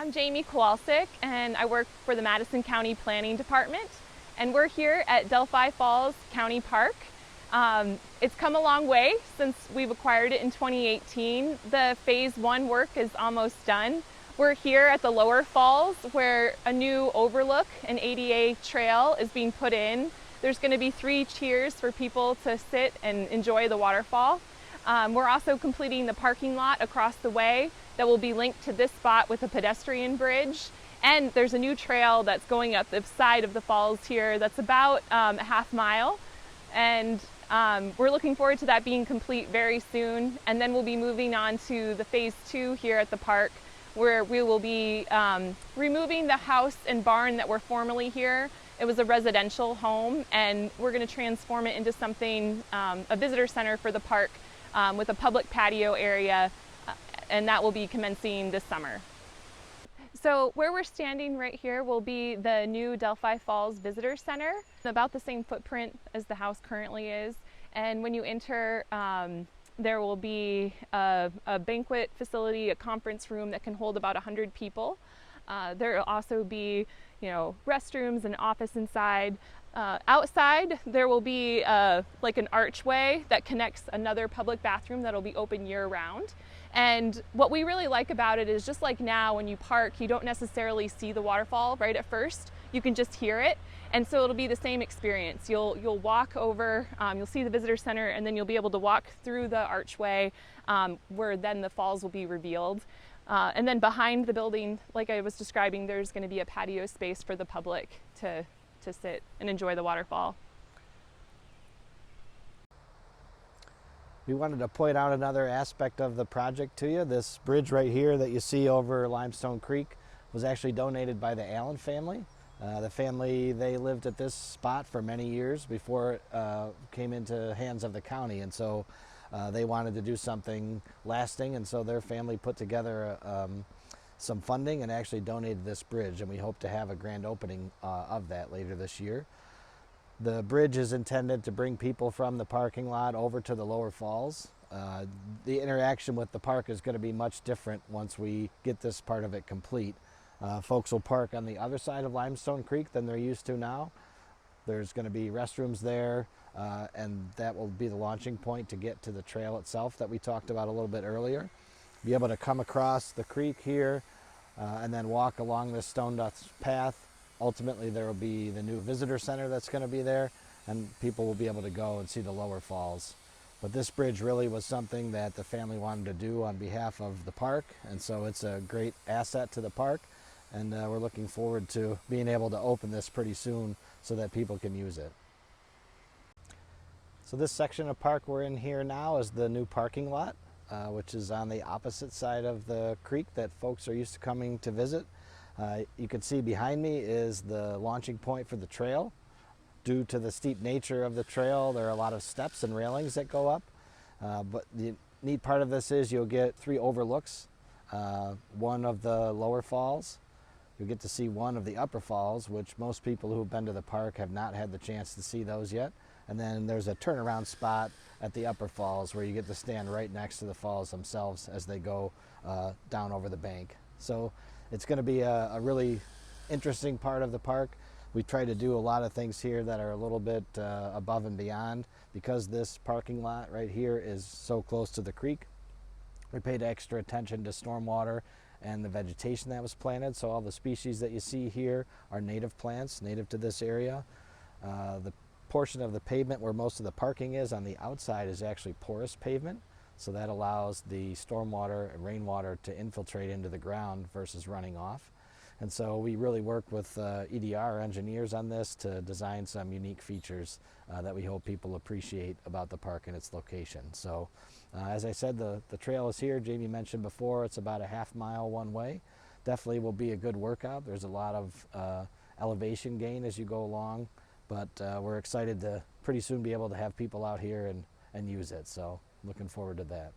I'm 𝗰𝗹𝗂𝗂𝘀, and I work for the Madison County Planning Department. And we're here at Delphi Falls County Park. It's come a long way since we've acquired it in 2018. The phase 1 work is almost done. We're here at the lower falls where a new overlook, an ADA trail, is being put in. There's going to be 3 tiers for people to sit and enjoy the waterfall. We're also completing the parking lot across the way that will be linked to this spot with a pedestrian bridge. And there's a new trail that's going up the side of the falls here that's about a half mile. And we're looking forward to that being complete very soon. And then we'll be moving on to the phase 2 here at the park, where we will be removing the house and barn that were formerly here. It was a residential home, and we're going to transform it into something, a visitor center for the park with a public patio area, and that will be commencing this summer. So where we're standing right here will be the new Delphi Falls Visitor Center, about the same footprint as the house currently is. And when you enter, there will be a banquet facility, a conference room that can hold about 100 people. There will also be, restrooms and office inside. Outside, there will be like an archway that connects another public bathroom that will be open year-round. And what we really like about it is, just like now when you park, you don't necessarily see the waterfall right at first. You can just hear it. And so it'll be the same experience. You'll walk over, you'll see the visitor center, and then you'll be able to walk through the archway where then the falls will be revealed. And then behind the building, like I was describing, there's going to be a patio space for the public to sit and enjoy the waterfall. We wanted to point out another aspect of the project to you. This bridge right here that you see over Limestone Creek was actually donated by the Allen family. The family, they lived at this spot for many years before it came into hands of the county, and so they wanted to do something lasting, and so their family put together some funding and actually donated this bridge, and we hope to have a grand opening of that later this year. The bridge is intended to bring people from the parking lot over to the lower falls. The interaction with the park is going to be much different once we get this part of it complete. Folks will park on the other side of Limestone Creek than they're used to now. There's going to be restrooms there, and that will be the launching point to get to the trail itself that we talked about a little bit earlier. Be able to come across the creek here and then walk along this stone dust path. Ultimately, there will be the new visitor center that's going to be there, and people will be able to go and see the lower falls. But this bridge really was something that the family wanted to do on behalf of the park, and so it's a great asset to the park, and we're looking forward to being able to open this pretty soon so that people can use it. So this section of park we're in here now is the new parking lot, which is on the opposite side of the creek that folks are used to coming to visit. You can see behind me is the launching point for the trail. Due to the steep nature of the trail, there are a lot of steps and railings that go up. But the neat part of this is you'll get 3 overlooks. One of the lower falls. You'll get to see one of the upper falls, which most people who've been to the park have not had the chance to see those yet. And then there's a turnaround spot at the upper falls where you get to stand right next to the falls themselves as they go down over the bank. So it's going to be a really interesting part of the park. We try to do a lot of things here that are a little bit above and beyond. Because this parking lot right here is so close to the creek, we paid extra attention to stormwater and the vegetation that was planted. So all the species that you see here are native plants, native to this area. The portion of the pavement where most of the parking is on the outside is actually porous pavement. So that allows the stormwater and rainwater to infiltrate into the ground versus running off. And so we really work with EDR engineers on this to design some unique features that we hope people appreciate about the park and its location. So as I said, the trail is here. Jamie mentioned before, it's about a half mile one way. Definitely will be a good workout. There's a lot of elevation gain as you go along, but we're excited to pretty soon be able to have people out here and use it. So looking forward to that.